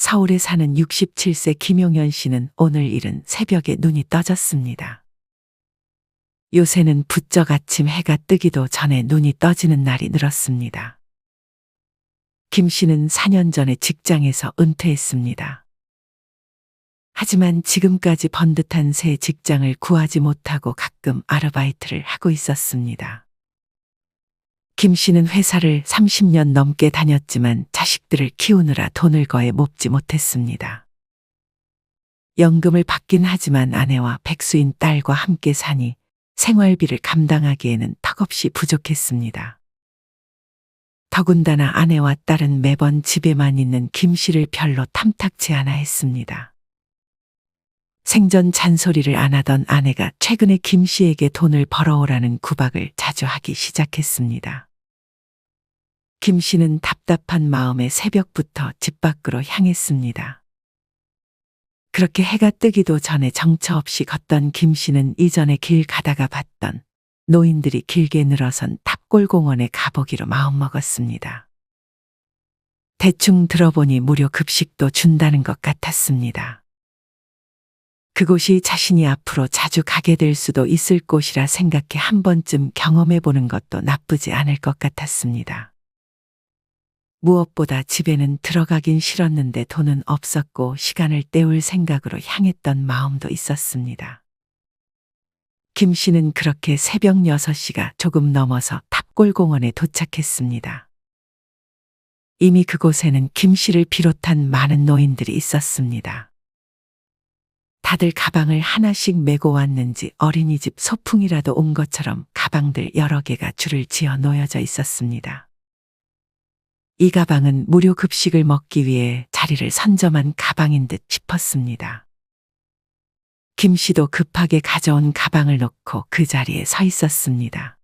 서울에 사는 67세 김용현 씨는 오늘 이른 새벽에 눈이 떠졌습니다. 요새는 부쩍 아침 해가 뜨기도 전에 눈이 떠지는 날이 늘었습니다. 김 씨는 4년 전에 직장에서 은퇴했습니다. 하지만 지금까지 번듯한 새 직장을 구하지 못하고 가끔 아르바이트를 하고 있었습니다. 김 씨는 회사를 30년 넘게 다녔지만 자식들을 키우느라 돈을 거의 모으지 못했습니다. 연금을 받긴 하지만 아내와 백수인 딸과 함께 사니 생활비를 감당하기에는 턱없이 부족했습니다. 더군다나 아내와 딸은 매번 집에만 있는 김 씨를 별로 탐탁지 않아 했습니다. 생전 잔소리를 안 하던 아내가 최근에 김 씨에게 돈을 벌어오라는 구박을 자주 하기 시작했습니다. 김 씨는 답답한 마음에 새벽부터 집 밖으로 향했습니다. 그렇게 해가 뜨기도 전에 정처 없이 걷던 김 씨는 이전에 길 가다가 봤던 노인들이 길게 늘어선 탑골공원에 가보기로 마음먹었습니다. 대충 들어보니 무료 급식도 준다는 것 같았습니다. 그곳이 자신이 앞으로 자주 가게 될 수도 있을 곳이라 생각해 한 번쯤 경험해 보는 것도 나쁘지 않을 것 같았습니다. 무엇보다 집에는 들어가긴 싫었는데 돈은 없었고 시간을 때울 생각으로 향했던 마음도 있었습니다. 김 씨는 그렇게 새벽 6시가 조금 넘어서 탑골공원에 도착했습니다. 이미 그곳에는 김 씨를 비롯한 많은 노인들이 있었습니다. 다들 가방을 하나씩 메고 왔는지 어린이집 소풍이라도 온 것처럼 가방들 여러 개가 줄을 지어 놓여져 있었습니다. 이 가방은 무료 급식을 먹기 위해 자리를 선점한 가방인 듯 싶었습니다. 김 씨도 급하게 가져온 가방을 놓고 그 자리에 서 있었습니다.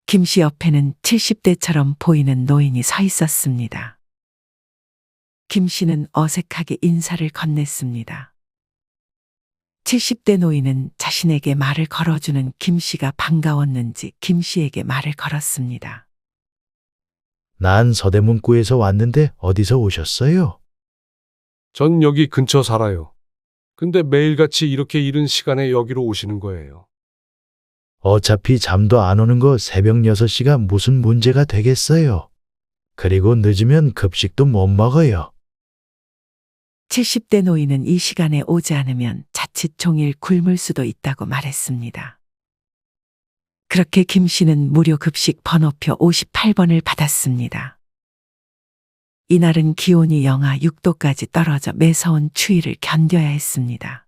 김 씨 옆에는 70대처럼 보이는 노인이 서 있었습니다. 김 씨는 어색하게 인사를 건넸습니다. 70대 노인은 자신에게 말을 걸어주는 김 씨가 반가웠는지 김 씨에게 말을 걸었습니다. 난 서대문구에서 왔는데 어디서 오셨어요? 전 여기 근처 살아요. 근데 매일같이 이렇게 이른 시간에 여기로 오시는 거예요. 어차피 잠도 안 오는 거 새벽 6시가 무슨 문제가 되겠어요. 그리고 늦으면 급식도 못 먹어요. 70대 노인은 이 시간에 오지 않으면 자칫 종일 굶을 수도 있다고 말했습니다. 그렇게 김 씨는 무료 급식 번호표 58번을 받았습니다. 이날은 기온이 영하 6도까지 떨어져 매서운 추위를 견뎌야 했습니다.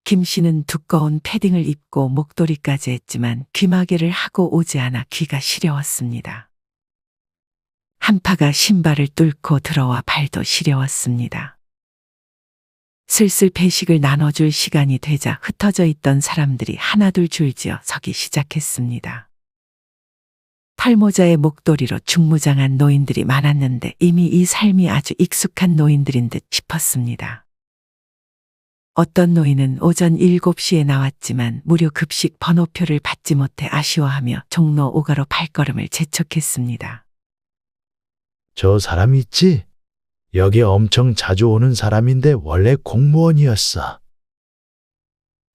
김 씨는 두꺼운 패딩을 입고 목도리까지 했지만 귀마개를 하고 오지 않아 귀가 시려웠습니다. 한파가 신발을 뚫고 들어와 발도 시려웠습니다. 슬슬 배식을 나눠줄 시간이 되자 흩어져 있던 사람들이 하나둘 줄지어 서기 시작했습니다. 털모자에 목도리로 중무장한 노인들이 많았는데 이미 이 삶이 아주 익숙한 노인들인 듯 싶었습니다. 어떤 노인은 오전 7시에 나왔지만 무료 급식 번호표를 받지 못해 아쉬워하며 종로 5가로 발걸음을 재촉했습니다. 저 사람 있지? 여기 엄청 자주 오는 사람인데 원래 공무원이었어.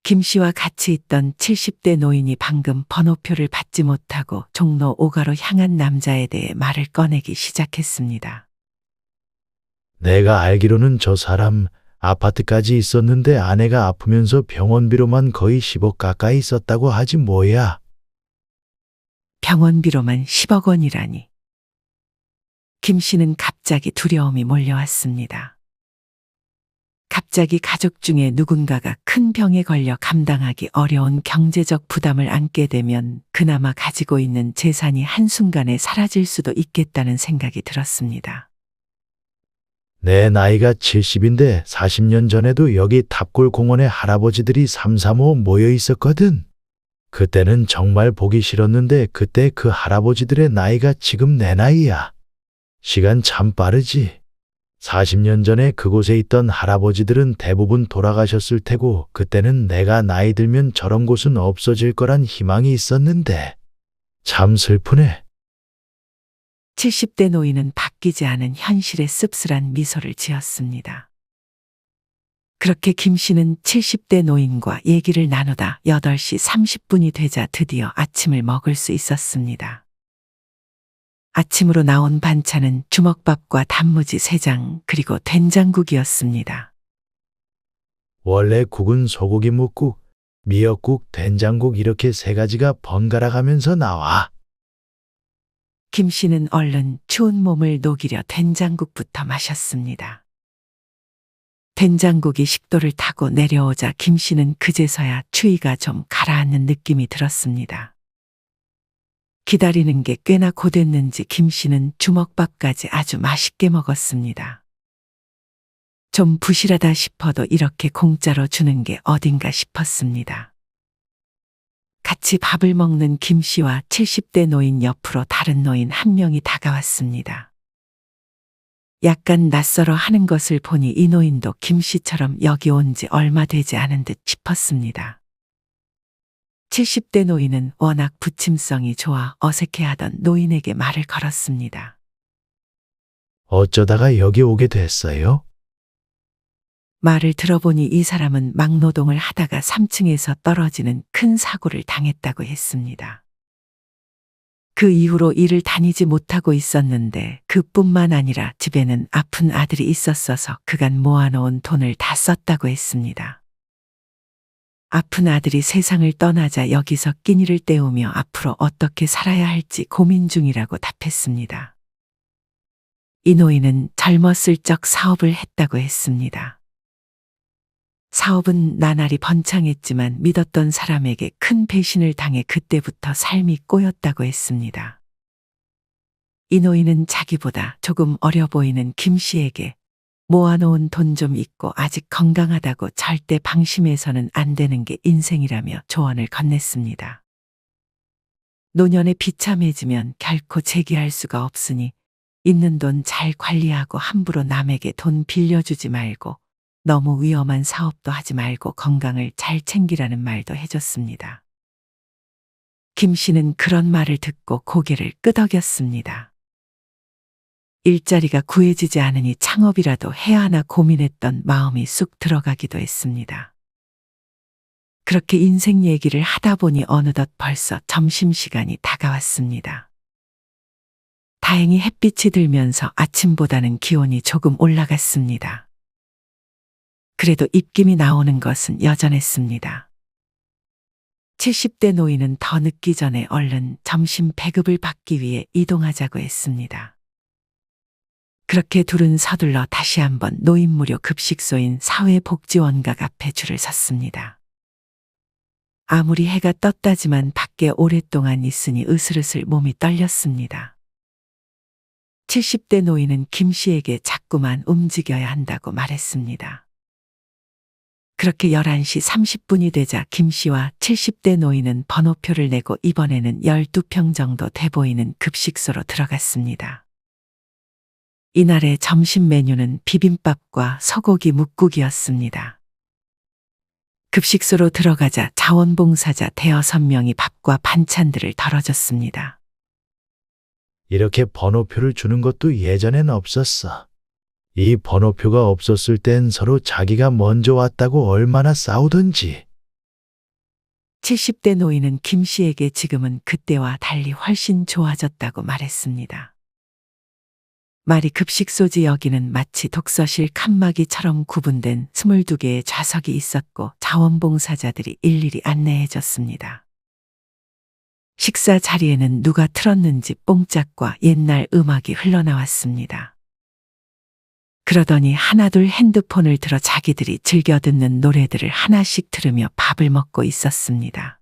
김 씨와 같이 있던 70대 노인이 방금 번호표를 받지 못하고 종로 5가로 향한 남자에 대해 말을 꺼내기 시작했습니다. 내가 알기로는 저 사람 아파트까지 있었는데 아내가 아프면서 병원비로만 거의 10억 가까이 썼다고 하지 뭐야. 병원비로만 10억 원이라니. 김 씨는 갑자기 두려움이 몰려왔습니다. 갑자기 가족 중에 누군가가 큰 병에 걸려 감당하기 어려운 경제적 부담을 안게 되면 그나마 가지고 있는 재산이 한순간에 사라질 수도 있겠다는 생각이 들었습니다. 내 나이가 70인데 40년 전에도 여기 탑골공원에 할아버지들이 3, 4, 5 모여 있었거든. 그때는 정말 보기 싫었는데 그때 그 할아버지들의 나이가 지금 내 나이야. 시간 참 빠르지. 40년 전에 그곳에 있던 할아버지들은 대부분 돌아가셨을 테고 그때는 내가 나이 들면 저런 곳은 없어질 거란 희망이 있었는데 참 슬프네. 70대 노인은 밖에 바뀌지 않은 현실의 씁쓸한 미소를 지었습니다. 그렇게 김 씨는 70대 노인과 얘기를 나누다 8시 30분이 되자 드디어 아침을 먹을 수 있었습니다. 아침으로 나온 반찬은 주먹밥과 단무지 3장 그리고 된장국이었습니다. 원래 국은 소고기 묵국, 미역국, 된장국 이렇게 3가지가 번갈아 가면서 나와. 김 씨는 얼른 추운 몸을 녹이려 된장국부터 마셨습니다. 된장국이 식도를 타고 내려오자 김 씨는 그제서야 추위가 좀 가라앉는 느낌이 들었습니다. 기다리는 게 꽤나 고됐는지 김 씨는 주먹밥까지 아주 맛있게 먹었습니다. 좀 부실하다 싶어도 이렇게 공짜로 주는 게 어딘가 싶었습니다. 같이 밥을 먹는 김 씨와 70대 노인 옆으로 다른 노인 한 명이 다가왔습니다. 약간 낯설어 하는 것을 보니 이 노인도 김 씨처럼 여기 온 지 얼마 되지 않은 듯 싶었습니다. 70대 노인은 워낙 부침성이 좋아 어색해하던 노인에게 말을 걸었습니다. 어쩌다가 여기 오게 됐어요? 말을 들어보니 이 사람은 막노동을 하다가 3층에서 떨어지는 큰 사고를 당했다고 했습니다. 그 이후로 일을 다니지 못하고 있었는데 그뿐만 아니라 집에는 아픈 아들이 있었어서 그간 모아놓은 돈을 다 썼다고 했습니다. 아픈 아들이 세상을 떠나자 여기서 끼니를 때우며 앞으로 어떻게 살아야 할지 고민 중이라고 답했습니다. 이 노인은 젊었을 적 사업을 했다고 했습니다. 사업은 나날이 번창했지만 믿었던 사람에게 큰 배신을 당해 그때부터 삶이 꼬였다고 했습니다. 이 노인은 자기보다 조금 어려 보이는 김 씨에게 모아놓은 돈 좀 있고 아직 건강하다고 절대 방심해서는 안 되는 게 인생이라며 조언을 건넸습니다. 노년에 비참해지면 결코 재기할 수가 없으니 있는 돈 잘 관리하고 함부로 남에게 돈 빌려주지 말고 너무 위험한 사업도 하지 말고 건강을 잘 챙기라는 말도 해줬습니다. 김 씨는 그런 말을 듣고 고개를 끄덕였습니다. 일자리가 구해지지 않으니 창업이라도 해야 하나 고민했던 마음이 쑥 들어가기도 했습니다. 그렇게 인생 얘기를 하다 보니 어느덧 벌써 점심시간이 다가왔습니다. 다행히 햇빛이 들면서 아침보다는 기온이 조금 올라갔습니다. 그래도 입김이 나오는 것은 여전했습니다. 70대 노인은 더 늦기 전에 얼른 점심 배급을 받기 위해 이동하자고 했습니다. 그렇게 둘은 서둘러 다시 한번 노인 무료 급식소인 사회복지원각 앞에 줄을 섰습니다. 아무리 해가 떴다지만 밖에 오랫동안 있으니 으슬으슬 몸이 떨렸습니다. 70대 노인은 김 씨에게 자꾸만 움직여야 한다고 말했습니다. 그렇게 11시 30분이 되자 김 씨와 70대 노인은 번호표를 내고 이번에는 12평 정도 돼 보이는 급식소로 들어갔습니다. 이날의 점심 메뉴는 비빔밥과 소고기 묵국이었습니다. 급식소로 들어가자 자원봉사자 5-6명이 밥과 반찬들을 덜어줬습니다. 이렇게 번호표를 주는 것도 예전엔 없었어. 이 번호표가 없었을 땐 서로 자기가 먼저 왔다고 얼마나 싸우던지. 70대 노인은 김 씨에게 지금은 그때와 달리 훨씬 좋아졌다고 말했습니다. 말이 급식소지 여기는 마치 독서실 칸막이처럼 구분된 22개의 좌석이 있었고 자원봉사자들이 일일이 안내해줬습니다. 식사 자리에는 누가 틀었는지 뽕짝과 옛날 음악이 흘러나왔습니다. 그러더니 하나둘 핸드폰을 들어 자기들이 즐겨 듣는 노래들을 하나씩 들으며 밥을 먹고 있었습니다.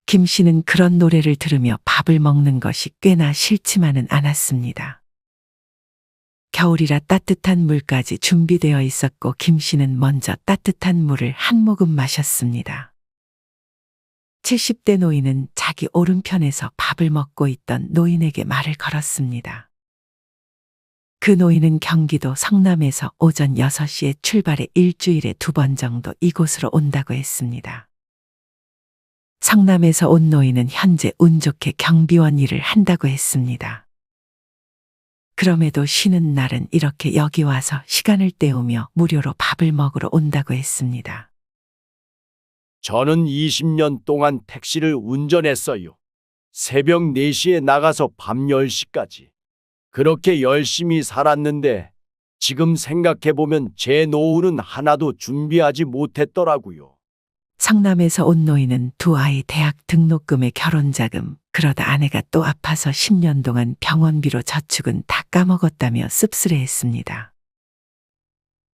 김 씨는 그런 노래를 들으며 밥을 먹는 것이 꽤나 싫지만은 않았습니다. 겨울이라 따뜻한 물까지 준비되어 있었고 김 씨는 먼저 따뜻한 물을 한 모금 마셨습니다. 70대 노인은 자기 오른편에서 밥을 먹고 있던 노인에게 말을 걸었습니다. 그 노인은 경기도 성남에서 오전 6시에 출발해 일주일에 2번 정도 이곳으로 온다고 했습니다. 성남에서 온 노인은 현재 운 좋게 경비원 일을 한다고 했습니다. 그럼에도 쉬는 날은 이렇게 여기 와서 시간을 때우며 무료로 밥을 먹으러 온다고 했습니다. 저는 20년 동안 택시를 운전했어요. 새벽 4시에 나가서 밤 10시까지. 그렇게 열심히 살았는데 지금 생각해보면 제 노후는 하나도 준비하지 못했더라고요. 성남에서 온 노인은 두 아이 대학 등록금에 결혼자금, 그러다 아내가 또 아파서 10년 동안 병원비로 저축은 다 까먹었다며 씁쓸해했습니다.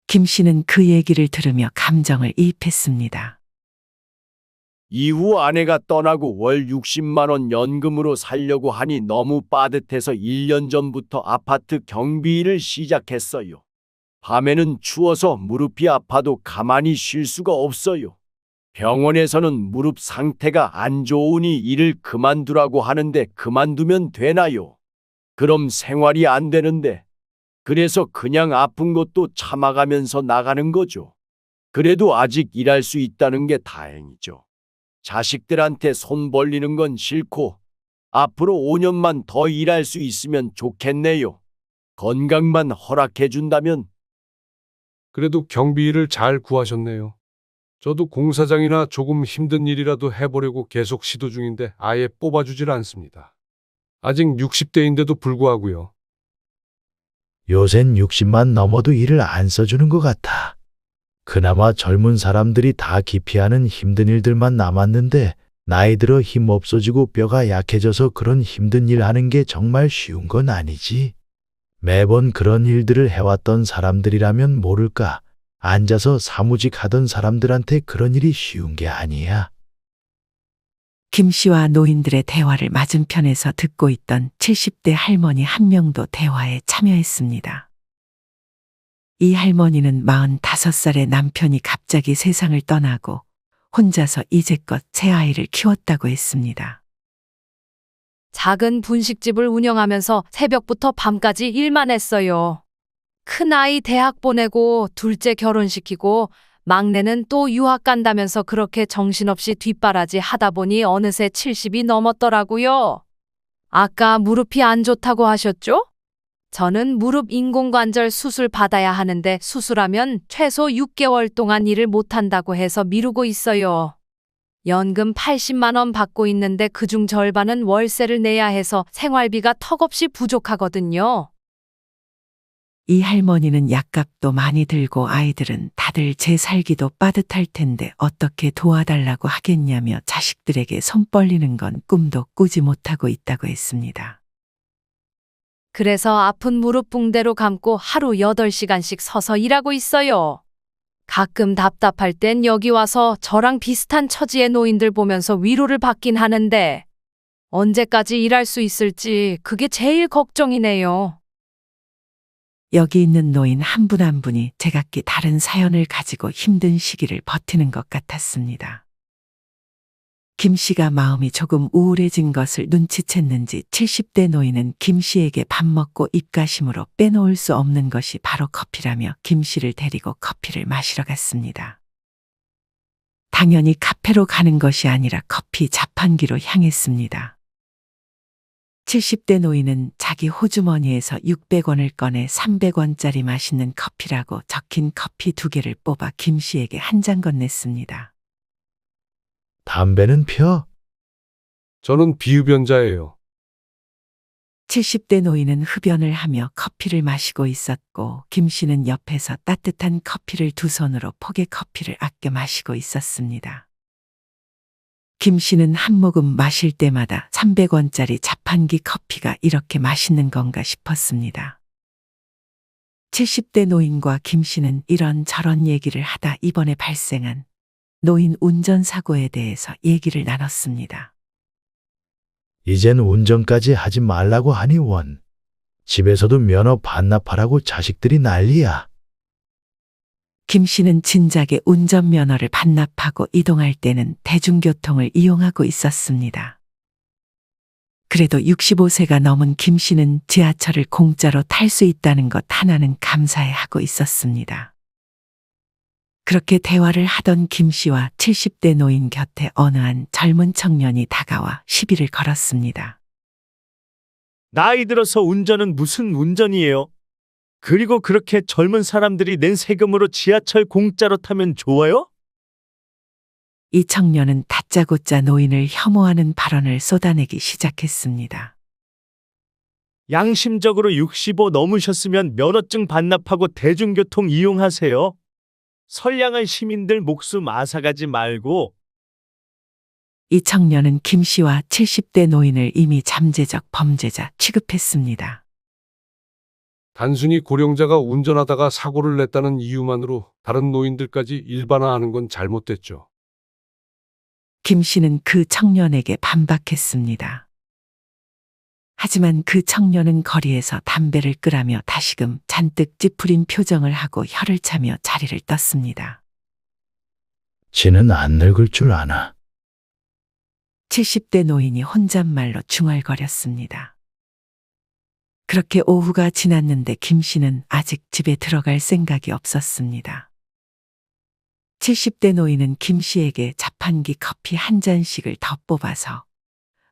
김 씨는 그 얘기를 들으며 감정을 이입했습니다. 이후 아내가 떠나고 월 60만 원 연금으로 살려고 하니 너무 빠듯해서 1년 전부터 아파트 경비일을 시작했어요. 밤에는 추워서 무릎이 아파도 가만히 쉴 수가 없어요. 병원에서는 무릎 상태가 안 좋으니 일을 그만두라고 하는데 그만두면 되나요? 그럼 생활이 안 되는데. 그래서 그냥 아픈 것도 참아가면서 나가는 거죠. 그래도 아직 일할 수 있다는 게 다행이죠. 자식들한테 손 벌리는 건 싫고 앞으로 5년만 더 일할 수 있으면 좋겠네요. 건강만 허락해 준다면. 그래도 경비일을 잘 구하셨네요. 저도 공사장이나 조금 힘든 일이라도 해보려고 계속 시도 중인데 아예 뽑아주질 않습니다. 아직 60대인데도 불구하고요. 요샌 60만 넘어도 일을 안 써주는 것 같아. 그나마 젊은 사람들이 다 기피하는 힘든 일들만 남았는데 나이 들어 힘 없어지고 뼈가 약해져서 그런 힘든 일 하는 게 정말 쉬운 건 아니지. 매번 그런 일들을 해왔던 사람들이라면 모를까. 앉아서 사무직 하던 사람들한테 그런 일이 쉬운 게 아니야. 김 씨와 노인들의 대화를 맞은편에서 듣고 있던 70대 할머니 한 명도 대화에 참여했습니다. 이 할머니는 45살의 남편이 갑자기 세상을 떠나고 혼자서 이제껏 새 아이를 키웠다고 했습니다. 작은 분식집을 운영하면서 새벽부터 밤까지 일만 했어요. 큰아이 대학 보내고 둘째 결혼시키고 막내는 또 유학 간다면서 그렇게 정신없이 뒷바라지 하다 보니 어느새 70이 넘었더라고요. 아까 무릎이 안 좋다고 하셨죠? 저는 무릎 인공관절 수술 받아야 하는데 수술하면 최소 6개월 동안 일을 못한다고 해서 미루고 있어요. 연금 80만 원 받고 있는데 그중 절반은 월세를 내야 해서 생활비가 턱없이 부족하거든요. 이 할머니는 약값도 많이 들고 아이들은 다들 제 살기도 빠듯할 텐데 어떻게 도와달라고 하겠냐며 자식들에게 손 벌리는 건 꿈도 꾸지 못하고 있다고 했습니다. 그래서 아픈 무릎 붕대로 감고 하루 8시간씩 서서 일하고 있어요. 가끔 답답할 땐 여기 와서 저랑 비슷한 처지의 노인들 보면서 위로를 받긴 하는데 언제까지 일할 수 있을지 그게 제일 걱정이네요. 여기 있는 노인 한 분 한 분이 제각기 다른 사연을 가지고 힘든 시기를 버티는 것 같았습니다. 김 씨가 마음이 조금 우울해진 것을 눈치챘는지 70대 노인은 김 씨에게 밥 먹고 입가심으로 빼놓을 수 없는 것이 바로 커피라며 김 씨를 데리고 커피를 마시러 갔습니다. 당연히 카페로 가는 것이 아니라 커피 자판기로 향했습니다. 70대 노인은 자기 호주머니에서 600원을 꺼내 300원짜리 맛있는 커피라고 적힌 커피 2개를 뽑아 김 씨에게 한 잔 건넸습니다. 담배는 펴? 저는 비흡연자예요. 70대 노인은 흡연을 하며 커피를 마시고 있었고 김 씨는 옆에서 따뜻한 커피를 두 손으로 포개 커피를 아껴 마시고 있었습니다. 김 씨는 한 모금 마실 때마다 300원짜리 자판기 커피가 이렇게 맛있는 건가 싶었습니다. 70대 노인과 김 씨는 이런저런 얘기를 하다 이번에 발생한 노인 운전사고에 대해서 얘기를 나눴습니다. 이젠 운전까지 하지 말라고 하니 원. 집에서도 면허 반납하라고 자식들이 난리야. 김 씨는 진작에 운전면허를 반납하고 이동할 때는 대중교통을 이용하고 있었습니다. 그래도 65세가 넘은 김 씨는 지하철을 공짜로 탈 수 있다는 것 하나는 감사해하고 있었습니다. 그렇게 대화를 하던 김 씨와 70대 노인 곁에 어느 한 젊은 청년이 다가와 시비를 걸었습니다. 나이 들어서 운전은 무슨 운전이에요? 그리고 그렇게 젊은 사람들이 낸 세금으로 지하철 공짜로 타면 좋아요? 이 청년은 다짜고짜 노인을 혐오하는 발언을 쏟아내기 시작했습니다. 양심적으로 65 넘으셨으면 면허증 반납하고 대중교통 이용하세요. 선량한 시민들 목숨 앗아가지 말고. 이 청년은 김 씨와 70대 노인을 이미 잠재적 범죄자 취급했습니다. 단순히 고령자가 운전하다가 사고를 냈다는 이유만으로 다른 노인들까지 일반화하는 건 잘못됐죠. 김 씨는 그 청년에게 반박했습니다. 하지만 그 청년은 거리에서 담배를 끄라며 다시금 잔뜩 찌푸린 표정을 하고 혀를 차며 자리를 떴습니다. 지는 안 늙을 줄 아나. 70대 노인이 혼잣말로 중얼거렸습니다. 그렇게 오후가 지났는데 김 씨는 아직 집에 들어갈 생각이 없었습니다. 70대 노인은 김 씨에게 자판기 커피 한 잔씩을 더 뽑아서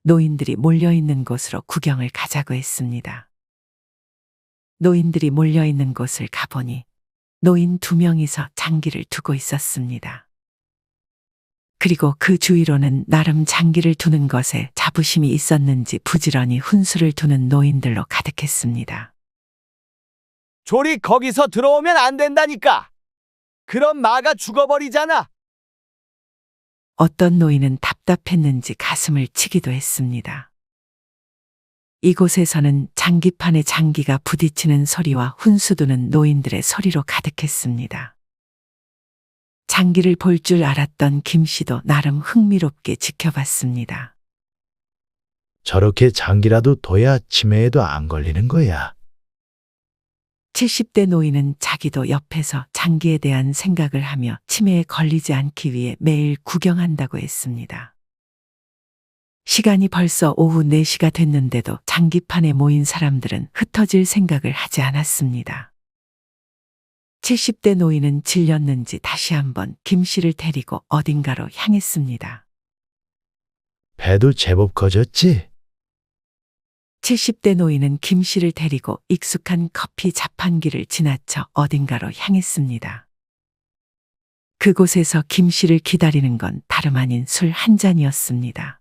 노인들이 몰려있는 곳으로 구경을 가자고 했습니다. 노인들이 몰려있는 곳을 가보니 노인 2명이서 장기를 두고 있었습니다. 그리고 그 주위로는 나름 장기를 두는 것에 자부심이 있었는지 부지런히 훈수를 두는 노인들로 가득했습니다. 조리 거기서 들어오면 안 된다니까. 그럼 마가 죽어버리잖아. 어떤 노인은 답답했는지 가슴을 치기도 했습니다. 이곳에서는 장기판에 장기가 부딪히는 소리와 훈수두는 노인들의 소리로 가득했습니다. 장기를 볼 줄 알았던 김 씨도 나름 흥미롭게 지켜봤습니다. 저렇게 장기라도 둬야 치매에도 안 걸리는 거야. 70대 노인은 자기도 옆에서 장기에 대한 생각을 하며 치매에 걸리지 않기 위해 매일 구경한다고 했습니다. 시간이 벌써 오후 4시가 됐는데도 장기판에 모인 사람들은 흩어질 생각을 하지 않았습니다. 70대 노인은 질렸는지 다시 한번 김 씨를 데리고 어딘가로 향했습니다. 배도 제법 커졌지? 70대 노인은 김 씨를 데리고 익숙한 커피 자판기를 지나쳐 어딘가로 향했습니다. 그곳에서 김 씨를 기다리는 건 다름 아닌 술 한 잔이었습니다.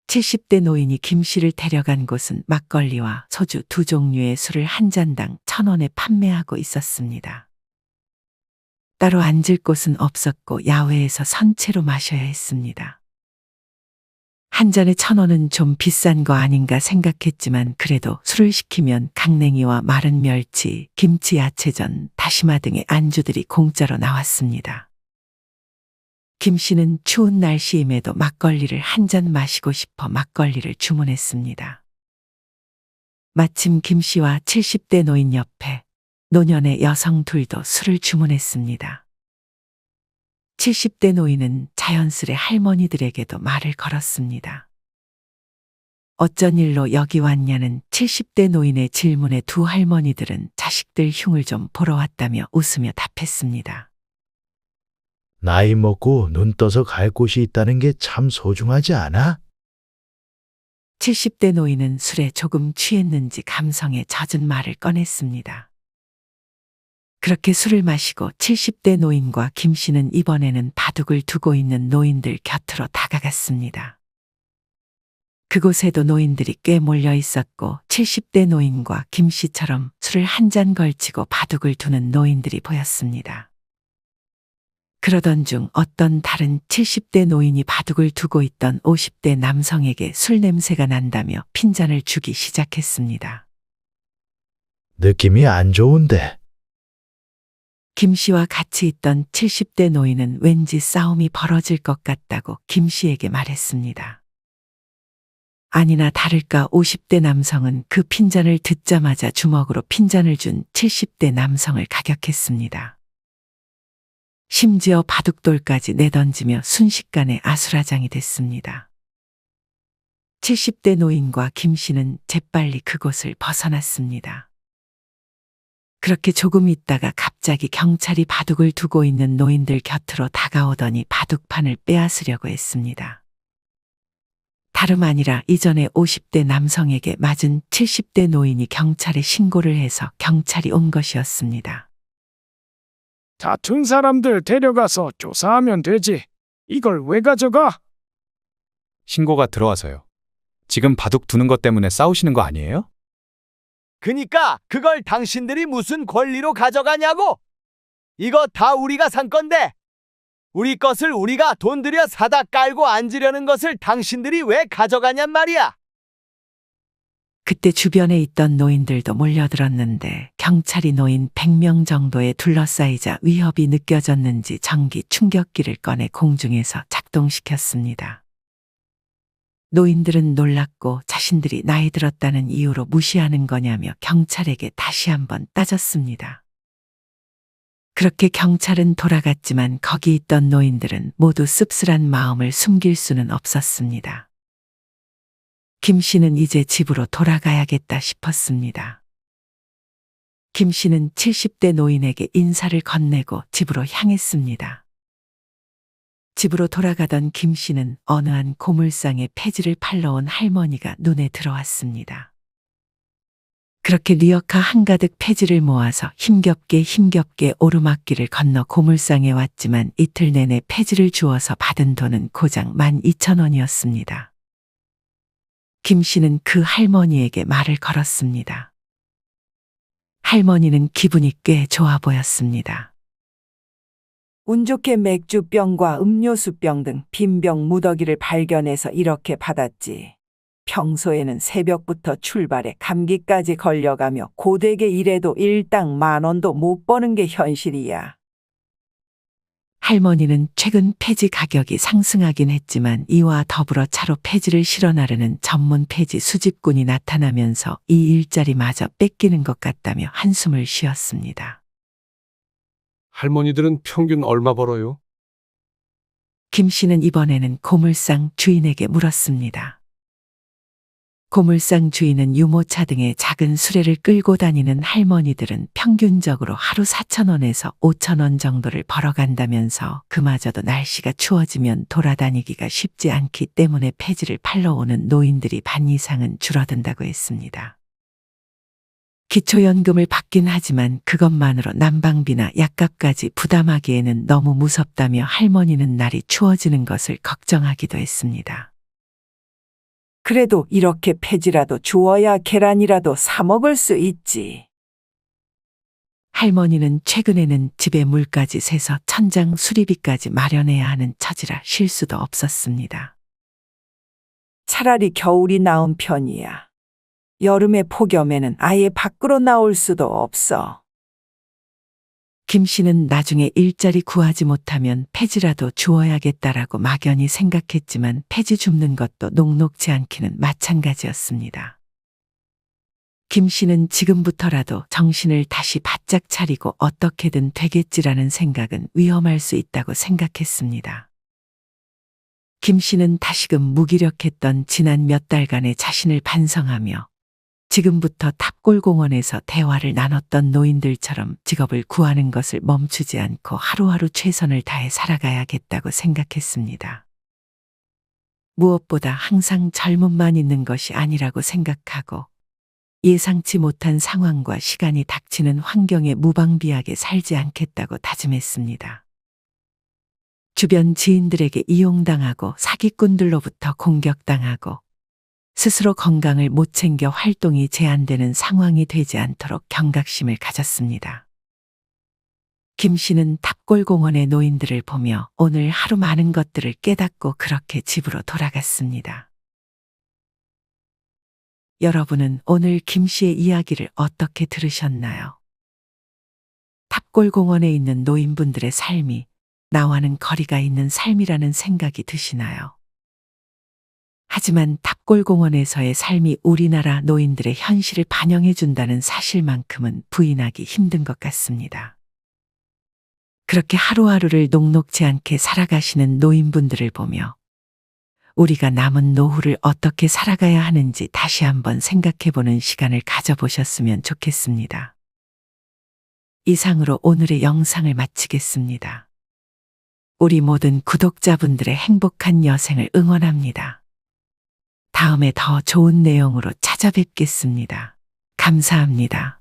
70대 노인이 김 씨를 데려간 곳은 막걸리와 소주 2종류의 술을 한 잔당 1,000원에 판매하고 있었습니다. 따로 앉을 곳은 없었고 야외에서 선체로 마셔야 했습니다. 한 잔에 1,000원은 좀 비싼 거 아닌가 생각했지만 그래도 술을 시키면 강냉이와 마른 멸치, 김치, 야채전, 다시마 등의 안주들이 공짜로 나왔습니다. 김 씨는 추운 날씨임에도 막걸리를 한 잔 마시고 싶어 막걸리를 주문했습니다. 마침 김 씨와 70대 노인 옆에 노년의 여성 둘도 술을 주문했습니다. 70대 노인은 자연스레 할머니들에게도 말을 걸었습니다. 어쩐 일로 여기 왔냐는 70대 노인의 질문에 두 할머니들은 자식들 흉을 좀 보러 왔다며 웃으며 답했습니다. 나이 먹고 눈 떠서 갈 곳이 있다는 게 참 소중하지 않아? 70대 노인은 술에 조금 취했는지 감성에 젖은 말을 꺼냈습니다. 그렇게 술을 마시고 70대 노인과 김 씨는 이번에는 바둑을 두고 있는 노인들 곁으로 다가갔습니다. 그곳에도 노인들이 꽤 몰려 있었고 70대 노인과 김 씨처럼 술을 한 잔 걸치고 바둑을 두는 노인들이 보였습니다. 그러던 중 어떤 다른 70대 노인이 바둑을 두고 있던 50대 남성에게 술 냄새가 난다며 핀잔을 주기 시작했습니다. 느낌이 안 좋은데. 김 씨와 같이 있던 70대 노인은 왠지 싸움이 벌어질 것 같다고 김 씨에게 말했습니다. 아니나 다를까 50대 남성은 그 핀잔을 듣자마자 주먹으로 핀잔을 준 70대 남성을 가격했습니다. 심지어 바둑돌까지 내던지며 순식간에 아수라장이 됐습니다. 70대 노인과 김 씨는 재빨리 그곳을 벗어났습니다. 그렇게 조금 있다가 갑자기 경찰이 바둑을 두고 있는 노인들 곁으로 다가오더니 바둑판을 빼앗으려고 했습니다. 다름 아니라 이전에 50대 남성에게 맞은 70대 노인이 경찰에 신고를 해서 경찰이 온 것이었습니다. 다툰 사람들 데려가서 조사하면 되지. 이걸 왜 가져가? 신고가 들어와서요. 지금 바둑 두는 것 때문에 싸우시는 거 아니에요? 그니까 그걸 당신들이 무슨 권리로 가져가냐고! 이거 다 우리가 산 건데! 우리 것을 우리가 돈 들여 사다 깔고 앉으려는 것을 당신들이 왜 가져가냔 말이야! 그때 주변에 있던 노인들도 몰려들었는데 경찰이 노인 100명 정도에 둘러싸이자 위협이 느껴졌는지 전기 충격기를 꺼내 공중에서 작동시켰습니다. 노인들은 놀랐고 자신들이 나이 들었다는 이유로 무시하는 거냐며 경찰에게 다시 한번 따졌습니다. 그렇게 경찰은 돌아갔지만 거기 있던 노인들은 모두 씁쓸한 마음을 숨길 수는 없었습니다. 김 씨는 이제 집으로 돌아가야겠다 싶었습니다. 김 씨는 70대 노인에게 인사를 건네고 집으로 향했습니다. 집으로 돌아가던 김 씨는 어느 한 고물상에 폐지를 팔러 온 할머니가 눈에 들어왔습니다. 그렇게 리어카 한가득 폐지를 모아서 힘겹게 오르막길을 건너 고물상에 왔지만 이틀 내내 폐지를 주어서 받은 돈은 고작 12,000원이었습니다. 김 씨는 그 할머니에게 말을 걸었습니다. 할머니는 기분이 꽤 좋아 보였습니다. 운 좋게 맥주병과 음료수병 등 빈병 무더기를 발견해서 이렇게 받았지. 평소에는 새벽부터 출발해 감기까지 걸려가며 고되게 일해도 일당 10,000원도 못 버는 게 현실이야. 할머니는 최근 폐지 가격이 상승하긴 했지만 이와 더불어 차로 폐지를 실어 나르는 전문 폐지 수집꾼이 나타나면서 이 일자리마저 뺏기는 것 같다며 한숨을 쉬었습니다. 할머니들은 평균 얼마 벌어요? 김 씨는 이번에는 고물상 주인에게 물었습니다. 고물상 주인은 유모차 등의 작은 수레를 끌고 다니는 할머니들은 평균적으로 하루 4,000원에서 5,000원 정도를 벌어간다면서 그마저도 날씨가 추워지면 돌아다니기가 쉽지 않기 때문에 폐지를 팔러 오는 노인들이 반 이상은 줄어든다고 했습니다. 기초연금을 받긴 하지만 그것만으로 난방비나 약값까지 부담하기에는 너무 무섭다며 할머니는 날이 추워지는 것을 걱정하기도 했습니다. 그래도 이렇게 폐지라도 주어야 계란이라도 사 먹을 수 있지. 할머니는 최근에는 집에 물까지 새서 천장 수리비까지 마련해야 하는 처지라 쉴 수도 없었습니다. 차라리 겨울이 나은 편이야. 여름에 폭염에는 아예 밖으로 나올 수도 없어. 김 씨는 나중에 일자리 구하지 못하면 폐지라도 주어야겠다라고 막연히 생각했지만 폐지 줍는 것도 녹록지 않기는 마찬가지였습니다. 김 씨는 지금부터라도 정신을 다시 바짝 차리고 어떻게든 되겠지라는 생각은 위험할 수 있다고 생각했습니다. 김 씨는 다시금 무기력했던 지난 몇 달간의 자신을 반성하며 지금부터 탑골공원에서 대화를 나눴던 노인들처럼 직업을 구하는 것을 멈추지 않고 하루하루 최선을 다해 살아가야겠다고 생각했습니다. 무엇보다 항상 젊음만 있는 것이 아니라고 생각하고 예상치 못한 상황과 시간이 닥치는 환경에 무방비하게 살지 않겠다고 다짐했습니다. 주변 지인들에게 이용당하고 사기꾼들로부터 공격당하고 스스로 건강을 못 챙겨 활동이 제한되는 상황이 되지 않도록 경각심을 가졌습니다. 김 씨는 탑골공원의 노인들을 보며 오늘 하루 많은 것들을 깨닫고 그렇게 집으로 돌아갔습니다. 여러분은 오늘 김 씨의 이야기를 어떻게 들으셨나요? 탑골공원에 있는 노인분들의 삶이 나와는 거리가 있는 삶이라는 생각이 드시나요? 하지만 탑골공원에서의 삶이 우리나라 노인들의 현실을 반영해준다는 사실만큼은 부인하기 힘든 것 같습니다. 그렇게 하루하루를 녹록지 않게 살아가시는 노인분들을 보며 우리가 남은 노후를 어떻게 살아가야 하는지 다시 한번 생각해보는 시간을 가져보셨으면 좋겠습니다. 이상으로 오늘의 영상을 마치겠습니다. 우리 모든 구독자분들의 행복한 여생을 응원합니다. 다음에 더 좋은 내용으로 찾아뵙겠습니다. 감사합니다.